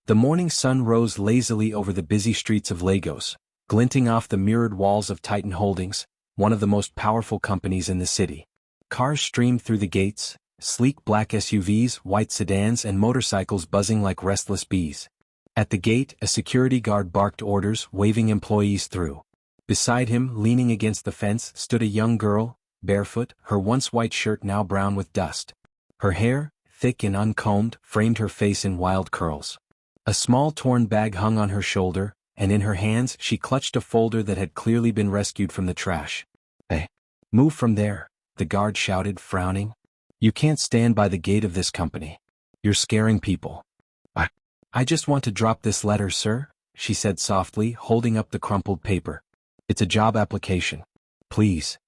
The morning sun rose lazily over the busy streets of Lagos, glinting off the mirrored walls of Titan Holdings, one of the most powerful companies in the city. Cars streamed through the gates, sleek black SUVs, white sedans and motorcycles buzzing like restless bees. At the gate, a security guard barked orders, waving employees through. Beside him, leaning against the fence, stood a young girl, barefoot, her once white shirt now brown with dust. Her hair, thick and uncombed, framed her face in wild curls. A small torn bag hung on her shoulder, and in her hands she clutched a folder that had clearly been rescued from the trash. "Hey, move from there," the guard shouted, frowning. "You can't stand by the gate of this company. You're scaring people." I just want to drop this letter, sir," she said softly, holding up the crumpled paper. "It's a job application. Please."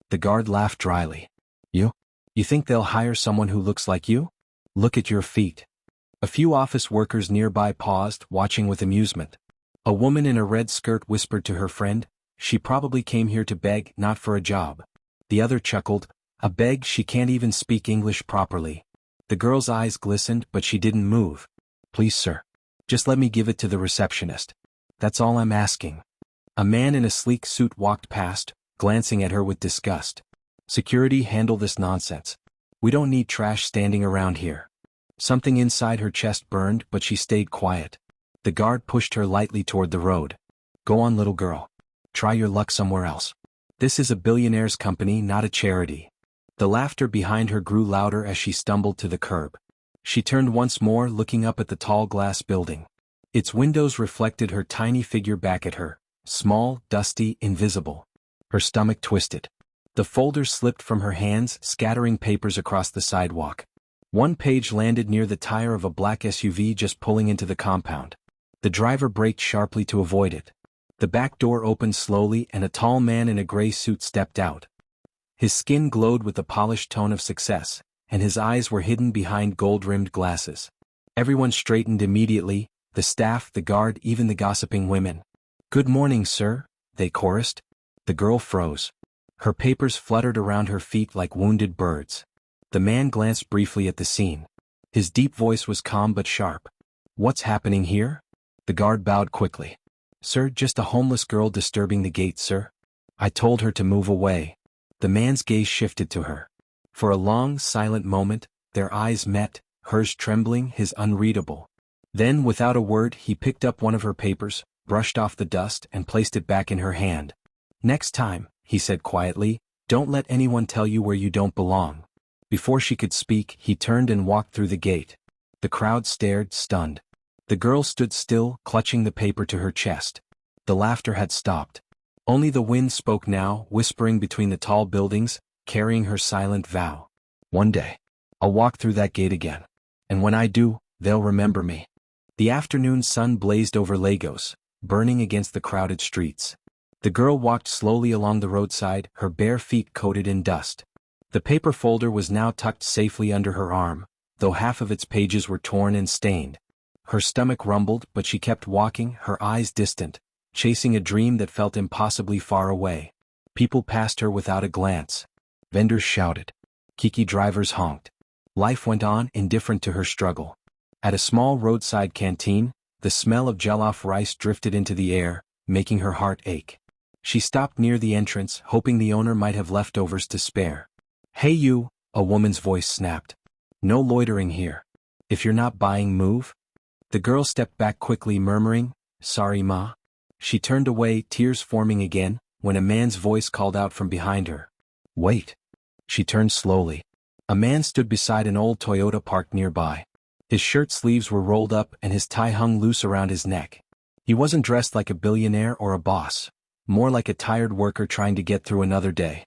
The guard laughed dryly. You think they'll hire someone who looks like you? Look at your feet." A few office workers nearby paused, watching with amusement. A woman in a red skirt whispered to her friend, "She probably came here to beg, not for a job." The other chuckled, "A beg, she can't even speak English properly." The girl's eyes glistened, but she didn't move. "Please, sir. Just let me give it to the receptionist. That's all I'm asking." A man in a sleek suit walked past, glancing at her with disgust. "Security, handle this nonsense. We don't need trash standing around here." Something inside her chest burned, but she stayed quiet. The guard pushed her lightly toward the road. "Go on, little girl. Try your luck somewhere else. This is a billionaire's company, not a charity." The laughter behind her grew louder as she stumbled to the curb. She turned once more, looking up at the tall glass building. Its windows reflected her tiny figure back at her, small, dusty, invisible. Her stomach twisted. The folder slipped from her hands, scattering papers across the sidewalk. One page landed near the tire of a black SUV just pulling into the compound. The driver braked sharply to avoid it. The back door opened slowly and a tall man in a gray suit stepped out. His skin glowed with the polished tone of success, and his eyes were hidden behind gold-rimmed glasses. Everyone straightened immediately, the staff, the guard, even the gossiping women. "Good morning, sir," they chorused. The girl froze. Her papers fluttered around her feet like wounded birds. The man glanced briefly at the scene. His deep voice was calm but sharp. "What's happening here?" The guard bowed quickly. "Sir, just a homeless girl disturbing the gate, sir. I told her to move away." The man's gaze shifted to her. For a long, silent moment, their eyes met, hers trembling, his unreadable. Then, without a word, he picked up one of her papers, brushed off the dust, and placed it back in her hand. "Next time," he said quietly, "don't let anyone tell you where you don't belong." Before she could speak, he turned and walked through the gate. The crowd stared, stunned. The girl stood still, clutching the paper to her chest. The laughter had stopped. Only the wind spoke now, whispering between the tall buildings, carrying her silent vow. "One day, I'll walk through that gate again. And when I do, they'll remember me." The afternoon sun blazed over Lagos, burning against the crowded streets. The girl walked slowly along the roadside, her bare feet coated in dust. The paper folder was now tucked safely under her arm, though half of its pages were torn and stained. Her stomach rumbled, but she kept walking, her eyes distant, chasing a dream that felt impossibly far away. People passed her without a glance. Vendors shouted. Kiki drivers honked. Life went on, indifferent to her struggle. At a small roadside canteen, the smell of jollof rice drifted into the air, making her heart ache. She stopped near the entrance, hoping the owner might have leftovers to spare. "Hey you," a woman's voice snapped. "No loitering here. If you're not buying, move." The girl stepped back quickly, murmuring, "Sorry, ma." She turned away, tears forming again, when a man's voice called out from behind her. "Wait." She turned slowly. A man stood beside an old Toyota parked nearby. His shirt sleeves were rolled up and his tie hung loose around his neck. He wasn't dressed like a billionaire or a boss, more like a tired worker trying to get through another day.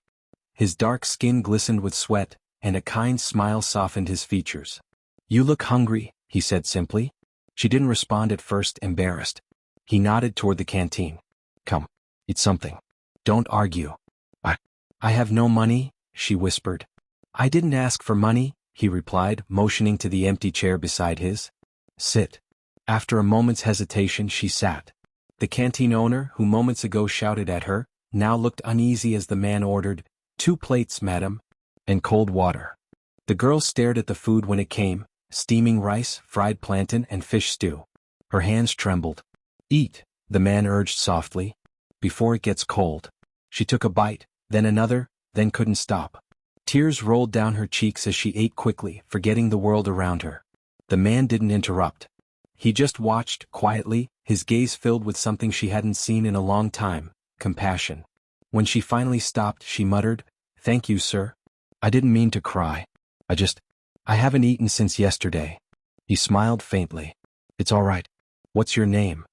His dark skin glistened with sweat, and a kind smile softened his features. "You look hungry," he said simply. She didn't respond at first, embarrassed. He nodded toward the canteen. "Come, eat something. Don't argue." I have no money," she whispered. "I didn't ask for money," he replied, motioning to the empty chair beside his. "Sit." After a moment's hesitation, she sat. The canteen owner, who moments ago shouted at her, now looked uneasy as the man ordered, "2 plates, madam, and cold water." The girl stared at the food when it came, steaming rice, fried plantain, and fish stew. Her hands trembled. Eat, the man urged softly. Before it gets cold. She took a bite, then another, then couldn't stop. Tears rolled down her cheeks as she ate quickly, forgetting the world around her. The man didn't interrupt. He just watched, quietly, his gaze filled with something she hadn't seen in a long time, compassion. When she finally stopped, she muttered, "Thank you, sir. I didn't mean to cry. I haven't eaten since yesterday." He smiled faintly. "It's all right. What's your name?"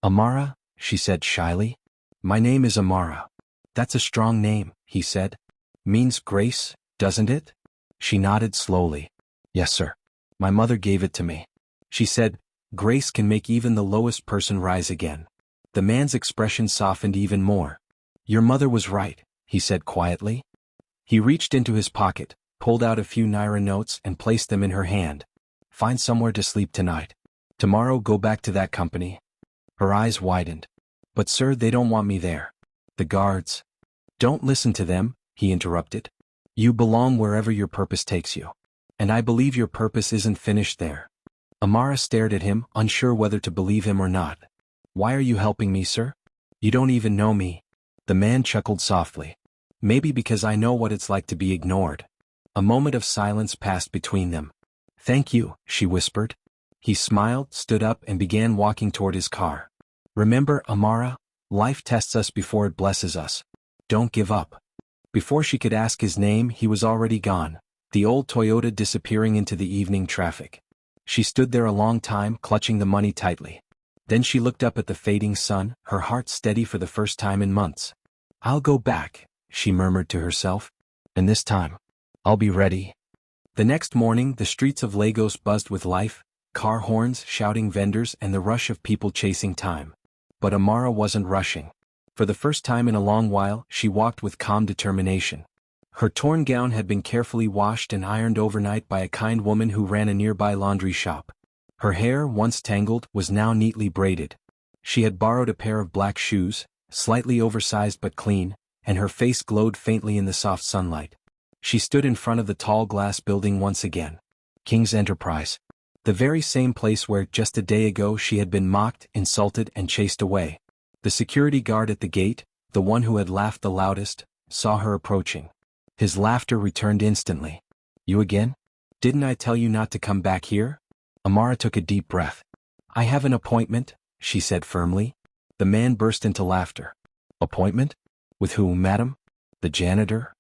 "Amara," she said shyly. "My name is Amara." "That's a strong name," he said. "Means grace, doesn't it?" She nodded slowly. "Yes, sir. My mother gave it to me." She said, "Grace can make even the lowest person rise again." The man's expression softened even more. "Your mother was right," he said quietly. He reached into his pocket, pulled out a few naira notes and placed them in her hand. "Find somewhere to sleep tonight. Tomorrow go back to that company." Her eyes widened. "But sir, they don't want me there. The guards." "Don't listen to them," he interrupted. "You belong wherever your purpose takes you. And I believe your purpose isn't finished there." Amara stared at him, unsure whether to believe him or not. "Why are you helping me, sir? You don't even know me." The man chuckled softly. "Maybe because I know what it's like to be ignored." A moment of silence passed between them. "Thank you," she whispered. He smiled, stood up and began walking toward his car. "Remember, Amara, life tests us before it blesses us. Don't give up." Before she could ask his name, he was already gone, the old Toyota disappearing into the evening traffic. She stood there a long time, clutching the money tightly. Then she looked up at the fading sun, her heart steady for the first time in months. "I'll go back," she murmured to herself. "And this time, I'll be ready." The next morning, the streets of Lagos buzzed with life, car horns, shouting vendors, and the rush of people chasing time. But Amara wasn't rushing. For the first time in a long while, she walked with calm determination. Her torn gown had been carefully washed and ironed overnight by a kind woman who ran a nearby laundry shop. Her hair, once tangled, was now neatly braided. She had borrowed a pair of black shoes, slightly oversized but clean, and her face glowed faintly in the soft sunlight. She stood in front of the tall glass building once again. King's Enterprise. The very same place where, just a day ago, she had been mocked, insulted, and chased away. The security guard at the gate, the one who had laughed the loudest, saw her approaching. His laughter returned instantly. "You again? Didn't I tell you not to come back here?" Amara took a deep breath. "I have an appointment," she said firmly. The man burst into laughter. "Appointment? With whom, madam? The janitor?"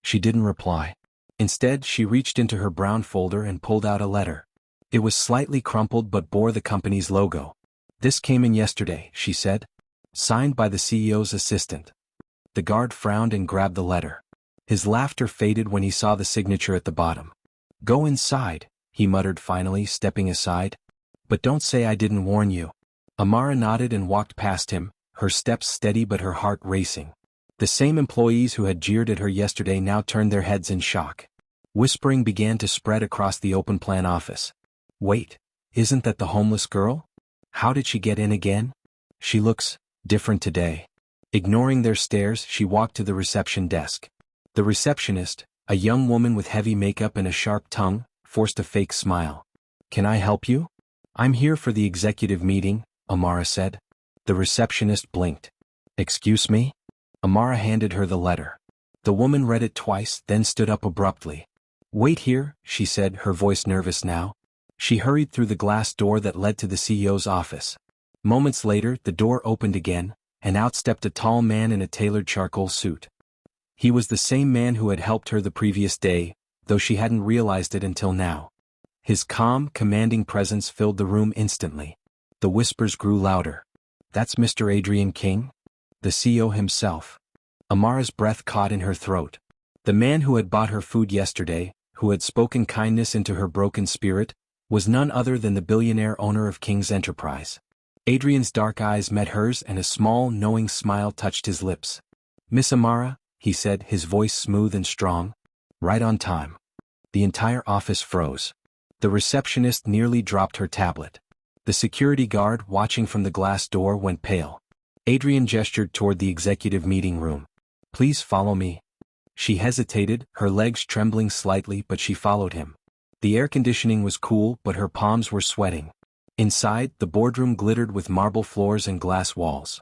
She didn't reply. Instead, she reached into her brown folder and pulled out a letter. It was slightly crumpled but bore the company's logo. "This came in yesterday," she said. "Signed by the CEO's assistant." The guard frowned and grabbed the letter. His laughter faded when he saw the signature at the bottom. "Go inside," he muttered finally, stepping aside. "But don't say I didn't warn you." Amara nodded and walked past him, her steps steady but her heart racing. The same employees who had jeered at her yesterday now turned their heads in shock. Whispering began to spread across the open-plan office. "Wait, isn't that the homeless girl? How did she get in again? She looks different today." Ignoring their stares, she walked to the reception desk. The receptionist, a young woman with heavy makeup and a sharp tongue, forced a fake smile. "Can I help you?" "I'm here for the executive meeting," Amara said. The receptionist blinked. "Excuse me?" Amara handed her the letter. The woman read it twice, then stood up abruptly. "Wait here," she said, her voice nervous now. She hurried through the glass door that led to the CEO's office. Moments later, the door opened again, and out stepped a tall man in a tailored charcoal suit. He was the same man who had helped her the previous day, though she hadn't realized it until now. His calm, commanding presence filled the room instantly. The whispers grew louder. "That's Mr. Adrian King? The CEO himself." Amara's breath caught in her throat. The man who had bought her food yesterday, who had spoken kindness into her broken spirit, was none other than the billionaire owner of King's Enterprise. Adrian's dark eyes met hers and a small, knowing smile touched his lips. "Miss Amara," he said, his voice smooth and strong. "Right on time." The entire office froze. The receptionist nearly dropped her tablet. The security guard, watching from the glass door, went pale. Adrian gestured toward the executive meeting room. "Please follow me." She hesitated, her legs trembling slightly, but she followed him. The air conditioning was cool, but her palms were sweating. Inside, the boardroom glittered with marble floors and glass walls.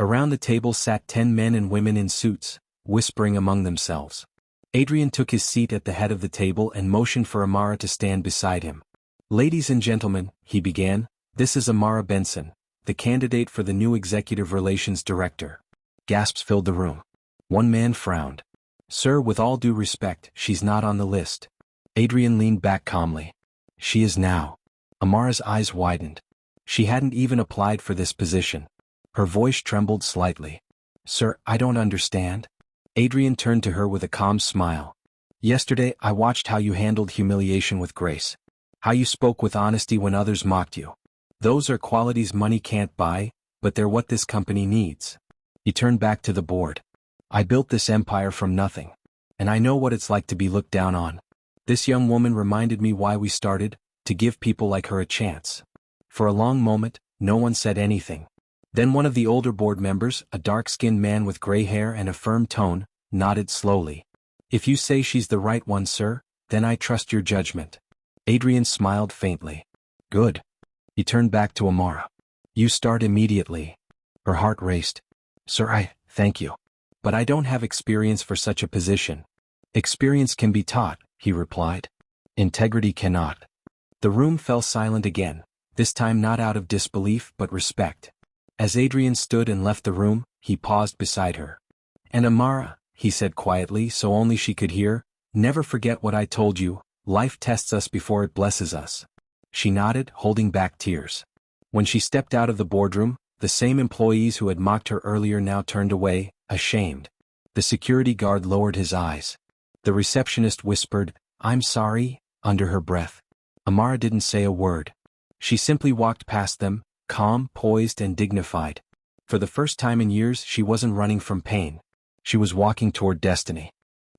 Around the table sat 10 men and women in suits, whispering among themselves. Adrian took his seat at the head of the table and motioned for Amara to stand beside him. "Ladies and gentlemen," he began, "this is Amara Benson, the candidate for the new Executive Relations Director." Gasps filled the room. One man frowned. "Sir, with all due respect, she's not on the list." Adrian leaned back calmly. "She is now." Amara's eyes widened. She hadn't even applied for this position. Her voice trembled slightly. "Sir, I don't understand." Adrian turned to her with a calm smile. "Yesterday I watched how you handled humiliation with grace. How you spoke with honesty when others mocked you. Those are qualities money can't buy, but they're what this company needs." He turned back to the board. "I built this empire from nothing. And I know what it's like to be looked down on. This young woman reminded me why we started, to give people like her a chance." For a long moment, no one said anything. Then one of the older board members, a dark-skinned man with gray hair and a firm tone, nodded slowly. "If you say she's the right one, sir, then I trust your judgment." Adrian smiled faintly. "Good." He turned back to Amara. "You start immediately." Her heart raced. "Sir, thank you. But I don't have experience for such a position." "Experience can be taught," he replied. "Integrity cannot." The room fell silent again, this time not out of disbelief but respect. As Adrian stood and left the room, he paused beside her. "And Amara," he said quietly so only she could hear, "never forget what I told you, life tests us before it blesses us." She nodded, holding back tears. When she stepped out of the boardroom, the same employees who had mocked her earlier now turned away, ashamed. The security guard lowered his eyes. The receptionist whispered, "I'm sorry," under her breath. Amara didn't say a word. She simply walked past them, calm, poised and dignified. For the first time in years she wasn't running from pain. She was walking toward destiny.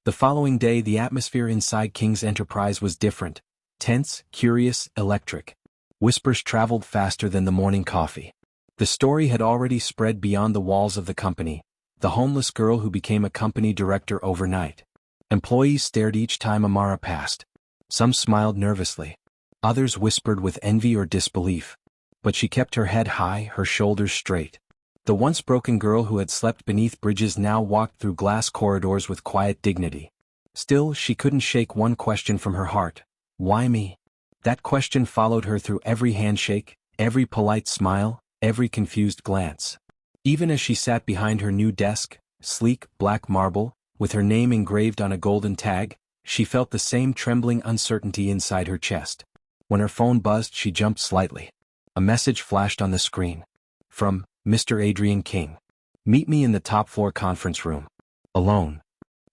The following day the atmosphere inside King's Enterprise was different. Tense, curious, electric. Whispers traveled faster than the morning coffee. The story had already spread beyond the walls of the company. The homeless girl who became a company director overnight. Employees stared each time Amara passed. Some smiled nervously. Others whispered with envy or disbelief. But she kept her head high, her shoulders straight. The once broken girl who had slept beneath bridges now walked through glass corridors with quiet dignity. Still, she couldn't shake one question from her heart. Why me? That question followed her through every handshake, every polite smile, every confused glance. Even as she sat behind her new desk, sleek, black marble, with her name engraved on a golden tag, she felt the same trembling uncertainty inside her chest. When her phone buzzed, she jumped slightly. A message flashed on the screen. From Mr. Adrian King. "Meet me in the top floor conference room. Alone."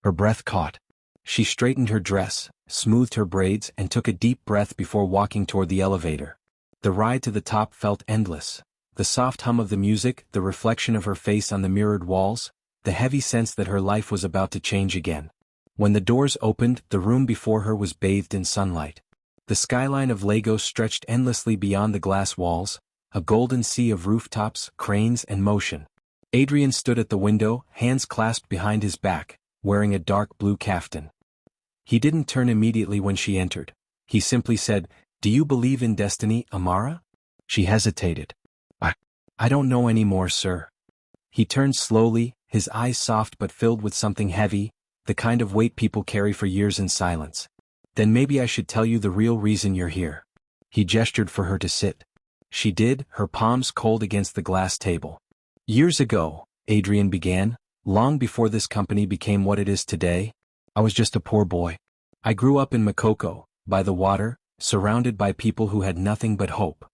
Her breath caught. She straightened her dress, smoothed her braids and took a deep breath before walking toward the elevator. The ride to the top felt endless. The soft hum of the music, the reflection of her face on the mirrored walls, the heavy sense that her life was about to change again. When the doors opened, the room before her was bathed in sunlight. The skyline of Lagos stretched endlessly beyond the glass walls, a golden sea of rooftops, cranes and motion. Adrian stood at the window, hands clasped behind his back, wearing a dark blue kaftan. He didn't turn immediately when she entered. He simply said, "Do you believe in destiny, Amara?" She hesitated. I don't know anymore, sir." He turned slowly, his eyes soft but filled with something heavy, the kind of weight people carry for years in silence. "Then maybe I should tell you the real reason you're here." He gestured for her to sit. She did, her palms cold against the glass table. "Years ago," Adrian began, "long before this company became what it is today, I was just a poor boy. I grew up in Makoko, by the water, surrounded by people who had nothing but hope."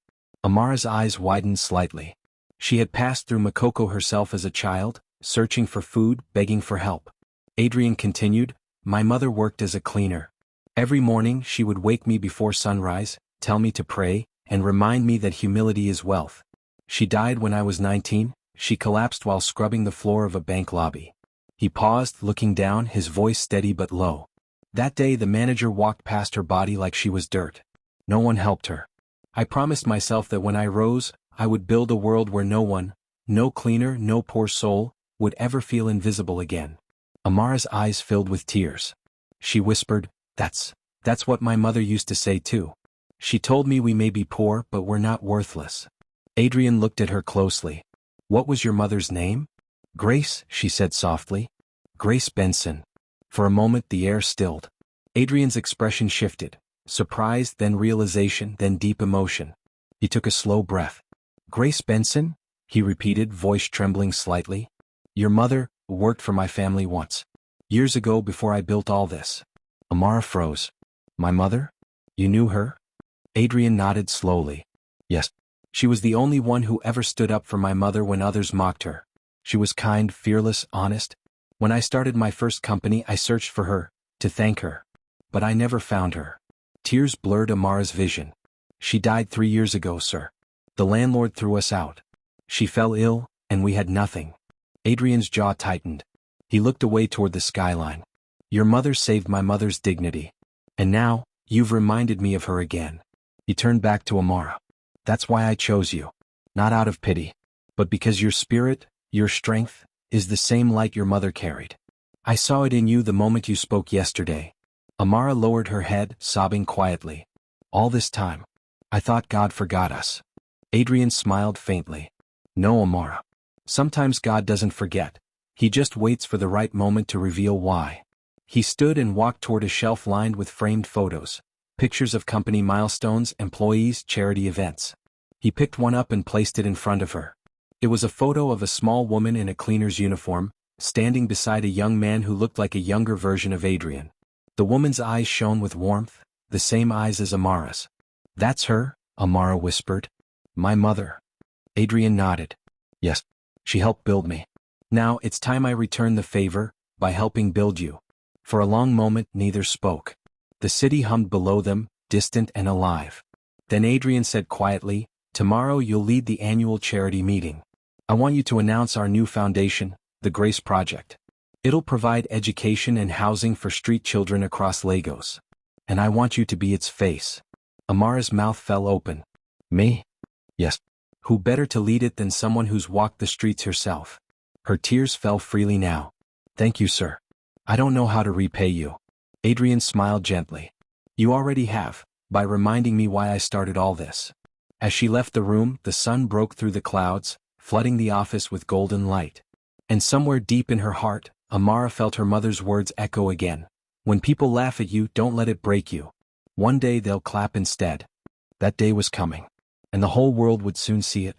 Amara's eyes widened slightly. She had passed through Makoko herself as a child, searching for food, begging for help. Adrian continued, "My mother worked as a cleaner. Every morning she would wake me before sunrise, tell me to pray, and remind me that humility is wealth. She died when I was 19, she collapsed while scrubbing the floor of a bank lobby." He paused, looking down, his voice steady but low. "That day the manager walked past her body like she was dirt. No one helped her. I promised myself that when I rose, I would build a world where no one, no cleaner, no poor soul, would ever feel invisible again." Amara's eyes filled with tears. She whispered, That's what my mother used to say too." She told me we may be poor but we're not worthless. Adrian looked at her closely. What was your mother's name? Grace, she said softly. Grace Benson. For a moment the air stilled. Adrian's expression shifted. Surprise, then realization, then deep emotion. He took a slow breath. Grace Benson? He repeated, voice trembling slightly. Your mother worked for my family once. Years ago, before I built all this. Amara froze. My mother? You knew her? Adrian nodded slowly. Yes. She was the only one who ever stood up for my mother when others mocked her. She was kind, fearless, honest. When I started my first company, I searched for her, to thank her. But I never found her. Tears blurred Amara's vision. She died 3 years ago, sir. The landlord threw us out. She fell ill, and we had nothing. Adrian's jaw tightened. He looked away toward the skyline. Your mother saved my mother's dignity. And now, you've reminded me of her again. He turned back to Amara. That's why I chose you. Not out of pity, but because your spirit, your strength, is the same light your mother carried. I saw it in you the moment you spoke yesterday. Amara lowered her head, sobbing quietly. All this time, I thought God forgot us. Adrian smiled faintly. No, Amara. Sometimes God doesn't forget. He just waits for the right moment to reveal why. He stood and walked toward a shelf lined with framed photos, pictures of company milestones, employees, charity events. He picked one up and placed it in front of her. It was a photo of a small woman in a cleaner's uniform, standing beside a young man who looked like a younger version of Adrian. The woman's eyes shone with warmth, the same eyes as Amara's. That's her, Amara whispered. My mother. Adrian nodded. Yes. She helped build me. Now it's time I return the favor, by helping build you. For a long moment neither spoke. The city hummed below them, distant and alive. Then Adrian said quietly, tomorrow you'll lead the annual charity meeting. I want you to announce our new foundation, the Grace Project. It'll provide education and housing for street children across Lagos. And I want you to be its face. Amara's mouth fell open. Me? Yes. Who better to lead it than someone who's walked the streets herself? Her tears fell freely now. Thank you, sir. I don't know how to repay you. Adrian smiled gently. You already have, by reminding me why I started all this. As she left the room, the sun broke through the clouds, flooding the office with golden light. And somewhere deep in her heart, Amara felt her mother's words echo again. When people laugh at you, don't let it break you. One day they'll clap instead. That day was coming. And the whole world would soon see it.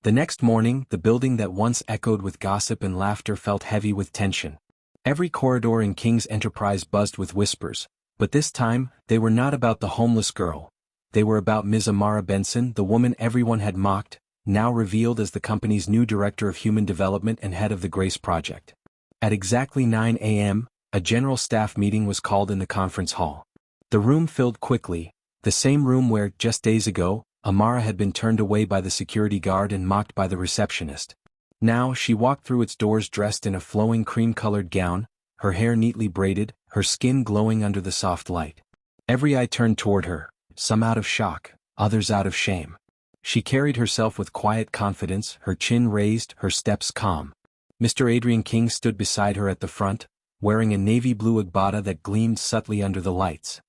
The next morning, the building that once echoed with gossip and laughter felt heavy with tension. Every corridor in King's Enterprise buzzed with whispers, but this time, they were not about the homeless girl. They were about Ms. Amara Benson, the woman everyone had mocked, now revealed as the company's new Director of Human Development and head of the Grace Project. At exactly 9 a.m., a general staff meeting was called in the conference hall. The room filled quickly, the same room where, just days ago, Amara had been turned away by the security guard and mocked by the receptionist. Now she walked through its doors dressed in a flowing cream-colored gown, her hair neatly braided, her skin glowing under the soft light. Every eye turned toward her, some out of shock, others out of shame. She carried herself with quiet confidence, her chin raised, her steps calm. Mr. Adrian King stood beside her at the front, wearing a navy blue agbada that gleamed subtly under the lights.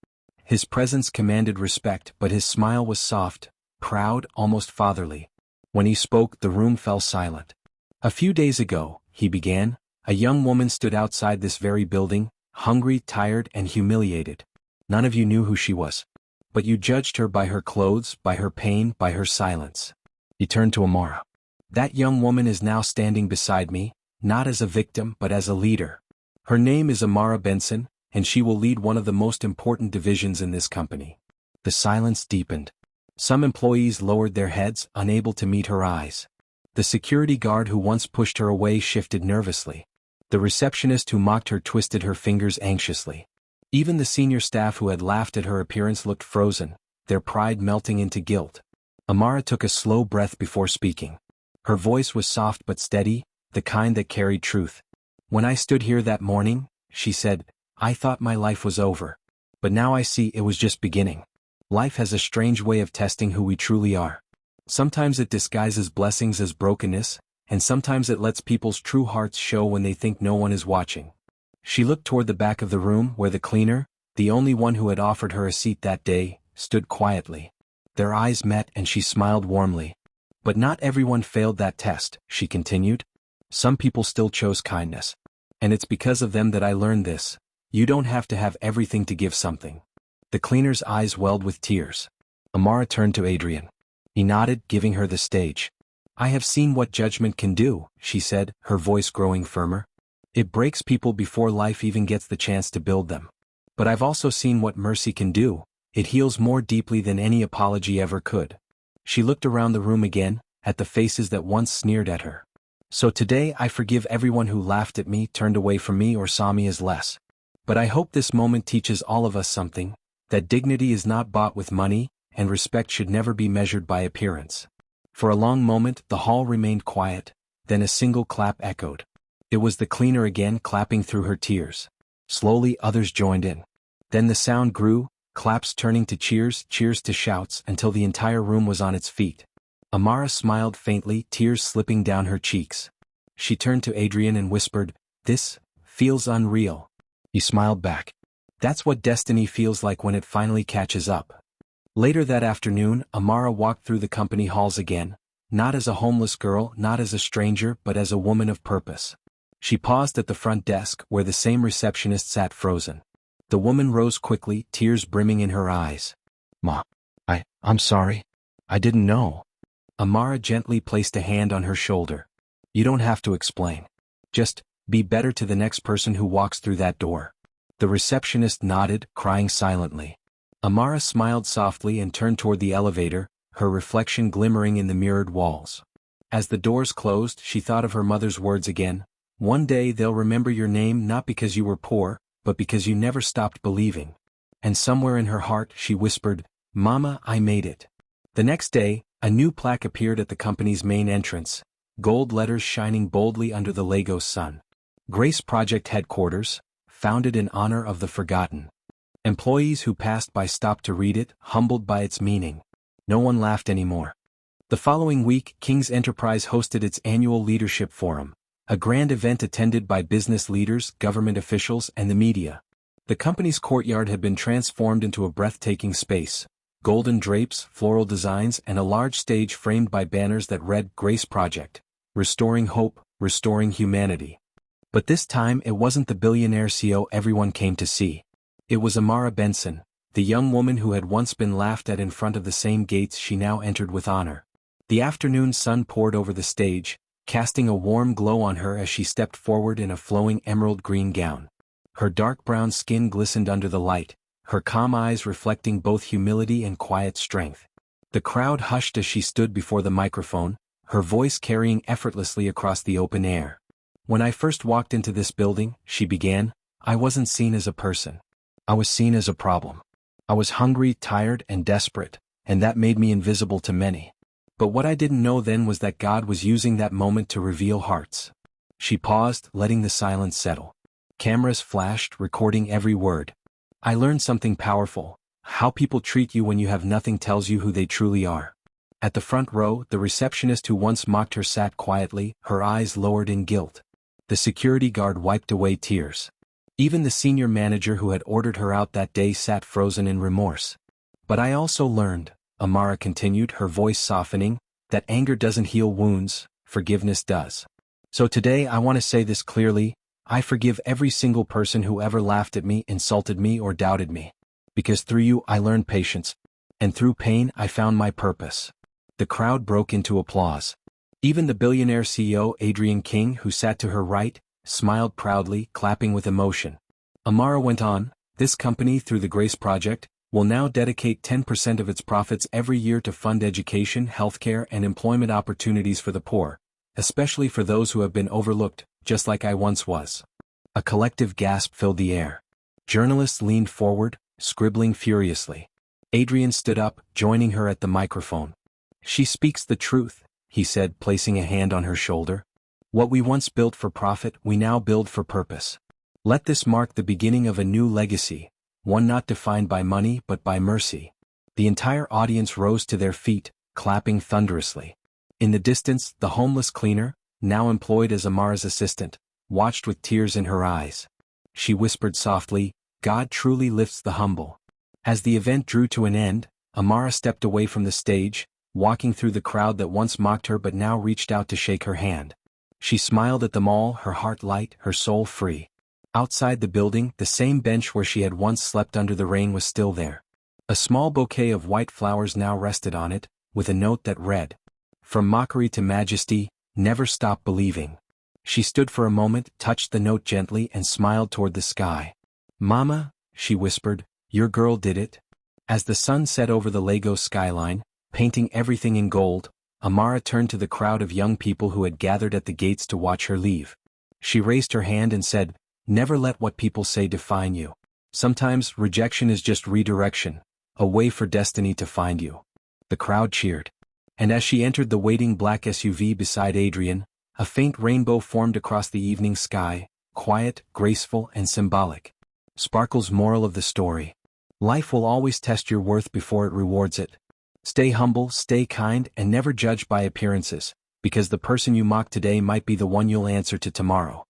His presence commanded respect, but his smile was soft, proud, almost fatherly. When he spoke, the room fell silent. A few days ago, he began, a young woman stood outside this very building, hungry, tired, and humiliated. None of you knew who she was. But you judged her by her clothes, by her pain, by her silence. He turned to Amara. That young woman is now standing beside me, not as a victim but as a leader. Her name is Amara Benson, and she will lead one of the most important divisions in this company. The silence deepened. Some employees lowered their heads, unable to meet her eyes. The security guard who once pushed her away shifted nervously. The receptionist who mocked her twisted her fingers anxiously. Even the senior staff who had laughed at her appearance looked frozen, their pride melting into guilt. Amara took a slow breath before speaking. Her voice was soft but steady, the kind that carried truth. When I stood here that morning, she said, I thought my life was over. But now I see it was just beginning. Life has a strange way of testing who we truly are. Sometimes it disguises blessings as brokenness, and sometimes it lets people's true hearts show when they think no one is watching. She looked toward the back of the room where the cleaner, the only one who had offered her a seat that day, stood quietly. Their eyes met and she smiled warmly. But not everyone failed that test, she continued. Some people still chose kindness. And it's because of them that I learned this. You don't have to have everything to give something. The cleaner's eyes welled with tears. Amara turned to Adrian. He nodded, giving her the stage. I have seen what judgment can do, she said, her voice growing firmer. It breaks people before life even gets the chance to build them. But I've also seen what mercy can do. It heals more deeply than any apology ever could. She looked around the room again, at the faces that once sneered at her. So today I forgive everyone who laughed at me, turned away from me, or saw me as less. But I hope this moment teaches all of us something, that dignity is not bought with money, and respect should never be measured by appearance. For a long moment the hall remained quiet, then a single clap echoed. It was the cleaner again, clapping through her tears. Slowly others joined in. Then the sound grew, claps turning to cheers, cheers to shouts, until the entire room was on its feet. Amara smiled faintly, tears slipping down her cheeks. She turned to Adrian and whispered, "This feels unreal." He smiled back. "That's what destiny feels like when it finally catches up." Later that afternoon, Amara walked through the company halls again, not as a homeless girl, not as a stranger, but as a woman of purpose. She paused at the front desk, where the same receptionist sat frozen. The woman rose quickly, tears brimming in her eyes. "Ma, I'm sorry. I didn't know." Amara gently placed a hand on her shoulder. "You don't have to explain. Just be better to the next person who walks through that door." The receptionist nodded, crying silently. Amara smiled softly and turned toward the elevator, her reflection glimmering in the mirrored walls. As the doors closed, she thought of her mother's words again. One day they'll remember your name not because you were poor, but because you never stopped believing. And somewhere in her heart she whispered, "Mama, I made it." The next day, a new plaque appeared at the company's main entrance, gold letters shining boldly under the Lagos sun. Grace Project Headquarters, founded in honor of the forgotten. Employees who passed by stopped to read it, humbled by its meaning. No one laughed anymore. The following week, King's Enterprise hosted its annual leadership forum, a grand event attended by business leaders, government officials, and the media. The company's courtyard had been transformed into a breathtaking space. Golden drapes, floral designs, and a large stage framed by banners that read Grace Project, restoring hope, restoring humanity. But this time it wasn't the billionaire CEO everyone came to see. It was Amara Benson, the young woman who had once been laughed at in front of the same gates she now entered with honor. The afternoon sun poured over the stage, casting a warm glow on her as she stepped forward in a flowing emerald green gown. Her dark brown skin glistened under the light, her calm eyes reflecting both humility and quiet strength. The crowd hushed as she stood before the microphone, her voice carrying effortlessly across the open air. "When I first walked into this building," she began, "I wasn't seen as a person. I was seen as a problem. I was hungry, tired, and desperate, and that made me invisible to many. But what I didn't know then was that God was using that moment to reveal hearts." She paused, letting the silence settle. Cameras flashed, recording every word. "I learned something powerful. How people treat you when you have nothing tells you who they truly are." At the front row, the receptionist who once mocked her sat quietly, her eyes lowered in guilt. The security guard wiped away tears. Even the senior manager who had ordered her out that day sat frozen in remorse. "But I also learned," Amara continued, her voice softening, "that anger doesn't heal wounds, forgiveness does. So today I want to say this clearly, I forgive every single person who ever laughed at me, insulted me, or doubted me. Because through you I learned patience. And through pain I found my purpose." The crowd broke into applause. Even the billionaire CEO Adrian King, who sat to her right, smiled proudly, clapping with emotion. Amara went on, "This company, through the Grace Project, will now dedicate 10% of its profits every year to fund education, healthcare, and employment opportunities for the poor, especially for those who have been overlooked, just like I once was." A collective gasp filled the air. Journalists leaned forward, scribbling furiously. Adrian stood up, joining her at the microphone. "She speaks the truth," he said, placing a hand on her shoulder. "What we once built for profit, we now build for purpose. Let this mark the beginning of a new legacy, one not defined by money but by mercy." The entire audience rose to their feet, clapping thunderously. In the distance, the homeless cleaner, now employed as Amara's assistant, watched with tears in her eyes. She whispered softly, "God truly lifts the humble." As the event drew to an end, Amara stepped away from the stage, walking through the crowd that once mocked her but now reached out to shake her hand. She smiled at them all, her heart light, her soul free. Outside the building, the same bench where she had once slept under the rain was still there. A small bouquet of white flowers now rested on it, with a note that read, "From mockery to majesty, never stop believing." She stood for a moment, touched the note gently and smiled toward the sky. "Mama," she whispered, "your girl did it." As the sun set over the Lagos skyline, painting everything in gold, Amara turned to the crowd of young people who had gathered at the gates to watch her leave. She raised her hand and said, "Never let what people say define you. Sometimes rejection is just redirection, a way for destiny to find you." The crowd cheered. And as she entered the waiting black SUV beside Adrian, a faint rainbow formed across the evening sky, quiet, graceful, and symbolic. Sparkle's moral of the story: life will always test your worth before it rewards it. Stay humble, stay kind, and never judge by appearances, because the person you mock today might be the one you'll answer to tomorrow.